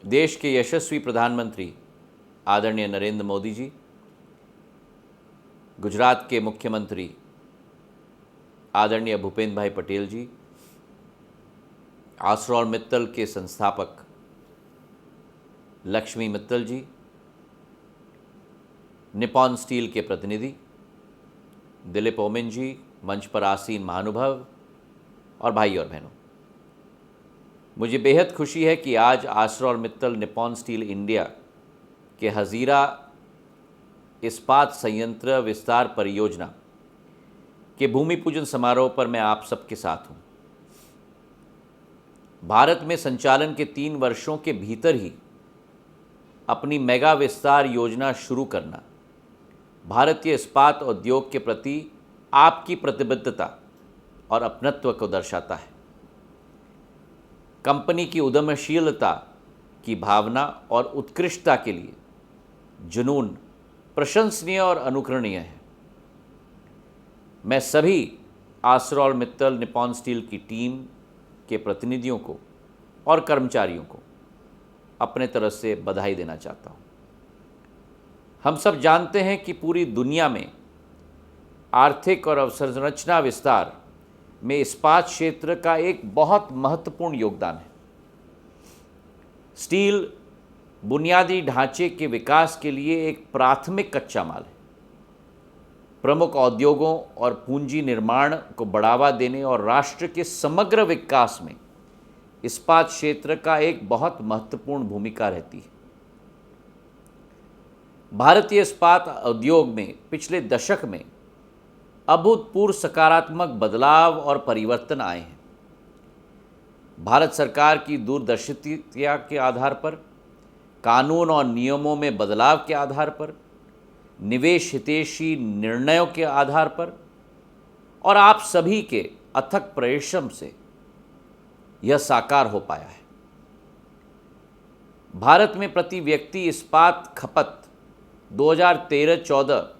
देश के यशस्वी प्रधानमंत्री आदरणीय नरेंद्र मोदी जी, गुजरात के मुख्यमंत्री आदरणीय भूपेंद्र भाई पटेल जी, आश्रॉल मित्तल के संस्थापक लक्ष्मी मित्तल जी, निप्पॉन स्टील के प्रतिनिधि दिलीप ओमेन जी, मंच पर आसीन महानुभाव और भाई और बहनों, मुझे बेहद खुशी है कि आज आश्रॉल मित्तल निप्पॉन स्टील इंडिया के हजीरा इस्पात संयंत्र विस्तार परियोजना के भूमि पूजन समारोह पर मैं आप सबके साथ हूं। भारत में संचालन के 3 वर्षों के भीतर ही अपनी मेगा विस्तार योजना शुरू करना भारतीय इस्पात उद्योग के प्रति आपकी प्रतिबद्धता और अपनत्व को दर्शाता है। कंपनी की उद्यमशीलता की भावना और उत्कृष्टता के लिए जुनून प्रशंसनीय और अनुकरणीय है। मैं सभी आश्रॉल मित्तल निप्पॉन स्टील की टीम के प्रतिनिधियों को और कर्मचारियों को अपने तरफ से बधाई देना चाहता हूँ। हम सब जानते हैं कि पूरी दुनिया में आर्थिक और अवसंरचना विस्तार में इस्पात क्षेत्र का एक बहुत महत्वपूर्ण योगदान है। स्टील बुनियादी ढांचे के विकास के लिए एक प्राथमिक कच्चा माल है। प्रमुख उद्योगों और पूंजी निर्माण को बढ़ावा देने और राष्ट्र के समग्र विकास में इस्पात क्षेत्र का एक बहुत महत्वपूर्ण भूमिका रहती है। भारतीय इस्पात उद्योग में पिछले दशक में अभूतपूर्व सकारात्मक बदलाव और परिवर्तन आए हैं। भारत सरकार की दूरदर्शिता के आधार पर, कानून और नियमों में बदलाव के आधार पर, निवेश हितैषी निर्णयों के आधार पर और आप सभी के अथक परिश्रम से यह साकार हो पाया है। भारत में प्रति व्यक्ति इस्पात खपत 2013-14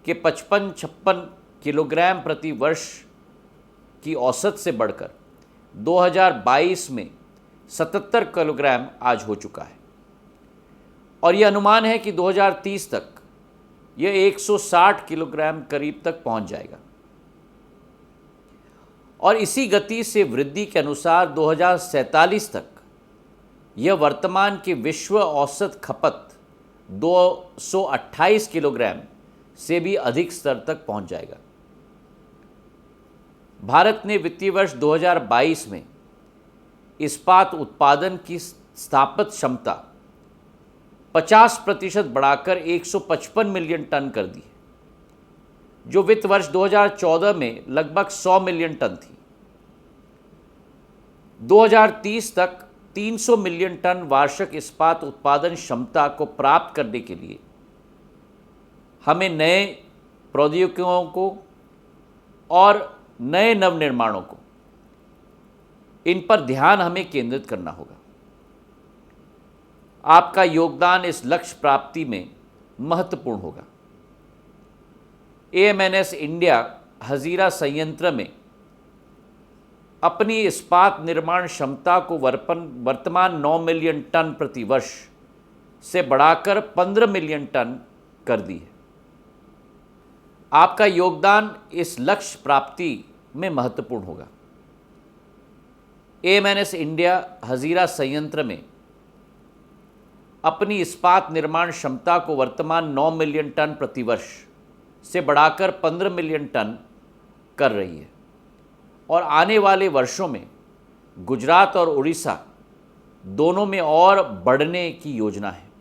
के 55-56 किलोग्राम प्रति वर्ष की औसत से बढ़कर 2022 में 77 किलोग्राम आज हो चुका है और यह अनुमान है कि 2030 तक यह 160 किलोग्राम करीब तक पहुंच जाएगा और इसी गति से वृद्धि के अनुसार 2047 तक यह वर्तमान के विश्व औसत खपत 228 किलोग्राम से भी अधिक स्तर तक पहुंच जाएगा। भारत ने वित्तीय वर्ष 2022 में इस्पात उत्पादन की स्थापित क्षमता 50% बढ़ाकर 155 मिलियन टन कर दी, जो वित्त वर्ष 2014 में लगभग 100 मिलियन टन थी। 2030 तक 300 मिलियन टन वार्षिक इस्पात उत्पादन क्षमता को प्राप्त करने के लिए हमें नए प्रौद्योगिकियों को और नए नवनिर्माणों को इन पर ध्यान हमें केंद्रित करना होगा। आपका योगदान इस लक्ष्य प्राप्ति में महत्वपूर्ण होगा। AMNS इंडिया हजीरा संयंत्र में अपनी इस्पात निर्माण क्षमता को वर्तमान 9 मिलियन टन प्रति वर्ष से बढ़ाकर 15 मिलियन टन कर दी है। आपका योगदान इस लक्ष्य प्राप्ति में महत्वपूर्ण होगा। AMNS इंडिया हजीरा संयंत्र में अपनी इस्पात निर्माण क्षमता को वर्तमान 9 मिलियन टन प्रति वर्ष से बढ़ाकर 15 मिलियन टन कर रही है और आने वाले वर्षों में गुजरात और उड़ीसा दोनों में और बढ़ने की योजना है।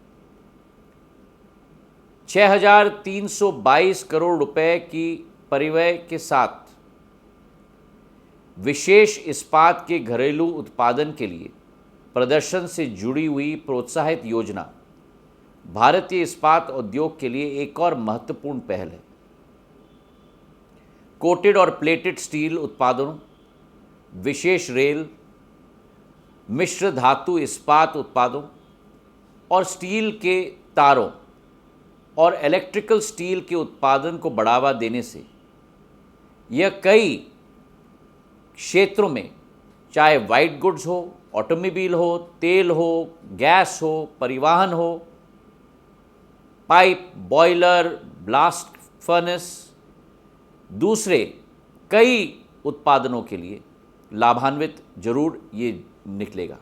6,322 करोड़ रुपए की परिव्यय के साथ विशेष इस्पात के घरेलू उत्पादन के लिए प्रदर्शन से जुड़ी हुई प्रोत्साहित योजना भारतीय इस्पात उद्योग के लिए एक और महत्वपूर्ण पहल है। कोटेड और प्लेटेड स्टील उत्पादों, विशेष रेल, मिश्र धातु इस्पात उत्पादों और स्टील के तारों और इलेक्ट्रिकल स्टील के उत्पादन को बढ़ावा देने से यह कई क्षेत्रों में, चाहे वाइट गुड्स हो ऑटोमोबाइल हो, तेल हो, गैस हो, परिवहन हो, पाइप, बॉयलर, ब्लास्ट फर्नेस, दूसरे कई उत्पादनों के लिए लाभान्वित जरूर ये निकलेगा।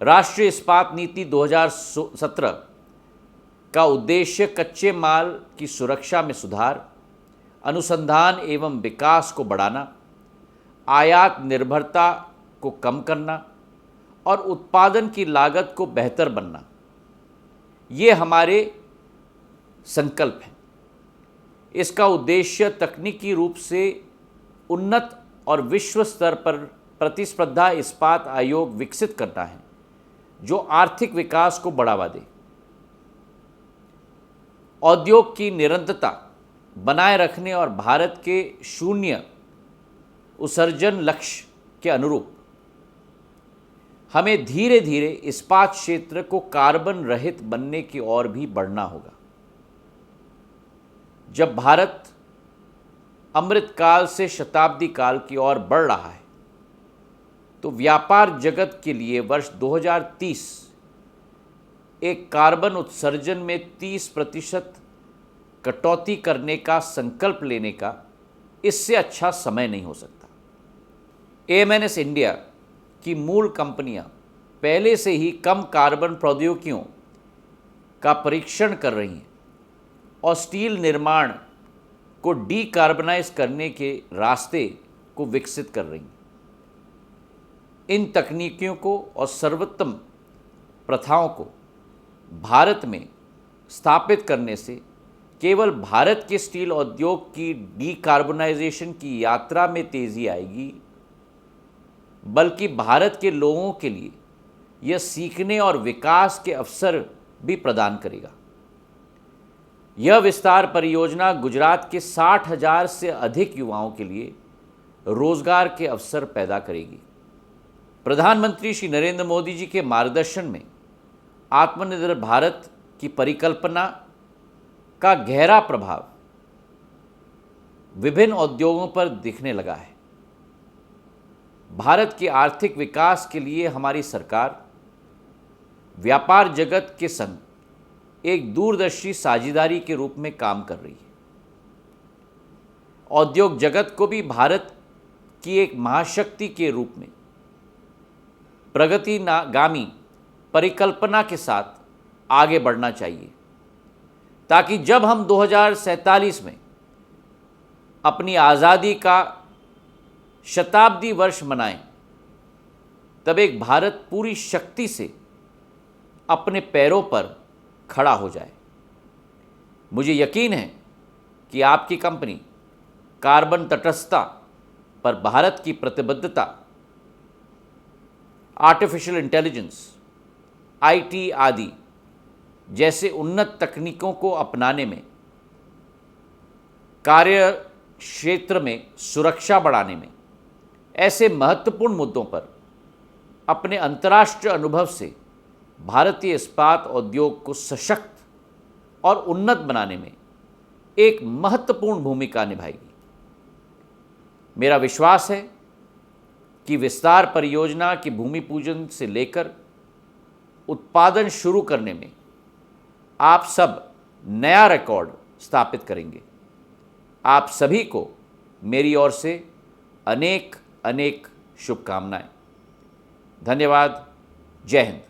राष्ट्रीय इस्पात नीति 2017 का उद्देश्य कच्चे माल की सुरक्षा में सुधार, अनुसंधान एवं विकास को बढ़ाना, आयात निर्भरता को कम करना और उत्पादन की लागत को बेहतर बनना, ये हमारे संकल्प हैं। इसका उद्देश्य तकनीकी रूप से उन्नत और विश्व स्तर पर प्रतिस्पर्धा इस्पात आयोग विकसित करना है, जो आर्थिक विकास को बढ़ावा दे, औद्योग की निरंतरता बनाए रखने और भारत के शून्य उत्सर्जन लक्ष्य के अनुरूप हमें धीरे धीरे इस्पात क्षेत्र को कार्बन रहित बनने की ओर भी बढ़ना होगा। जब भारत अमृत काल से शताब्दी काल की ओर बढ़ रहा है, तो व्यापार जगत के लिए वर्ष 2030 एक कार्बन उत्सर्जन में 30% कटौती करने का संकल्प लेने का इससे अच्छा समय नहीं हो सकता। AMNS इंडिया की मूल कंपनियां पहले से ही कम कार्बन प्रौद्योगिकियों का परीक्षण कर रही हैं और स्टील निर्माण को डीकार्बनाइज करने के रास्ते को विकसित कर रही हैं। इन तकनीकियों को और सर्वोत्तम प्रथाओं को भारत में स्थापित करने से केवल भारत के स्टील उद्योग की डीकार्बनाइजेशन की यात्रा में तेजी आएगी, बल्कि भारत के लोगों के लिए यह सीखने और विकास के अवसर भी प्रदान करेगा। यह विस्तार परियोजना गुजरात के 60,000 से अधिक युवाओं के लिए रोजगार के अवसर पैदा करेगी। प्रधानमंत्री श्री नरेंद्र मोदी जी के मार्गदर्शन में आत्मनिर्भर भारत की परिकल्पना का गहरा प्रभाव विभिन्न उद्योगों पर दिखने लगा है। भारत के आर्थिक विकास के लिए हमारी सरकार व्यापार जगत के संग एक दूरदर्शी साझेदारी के रूप में काम कर रही है। औद्योग जगत को भी भारत की एक महाशक्ति के रूप में प्रगतिगामी परिकल्पना के साथ आगे बढ़ना चाहिए, ताकि जब हम 2047 में अपनी आज़ादी का शताब्दी वर्ष मनाएं, तब एक भारत पूरी शक्ति से अपने पैरों पर खड़ा हो जाए। मुझे यकीन है कि आपकी कंपनी कार्बन तटस्थता पर भारत की प्रतिबद्धता, आर्टिफिशियल इंटेलिजेंस, IT आदि जैसे उन्नत तकनीकों को अपनाने में, कार्य क्षेत्र में सुरक्षा बढ़ाने में, ऐसे महत्वपूर्ण मुद्दों पर अपने अंतर्राष्ट्रीय अनुभव से भारतीय इस्पात उद्योग को सशक्त और उन्नत बनाने में एक महत्वपूर्ण भूमिका निभाएगी। मेरा विश्वास है कि विस्तार परियोजना की भूमि पूजन से लेकर उत्पादन शुरू करने में आप सब नया रिकॉर्ड स्थापित करेंगे। आप सभी को मेरी ओर से अनेक अनेक शुभकामनाएं। धन्यवाद। जय हिंद।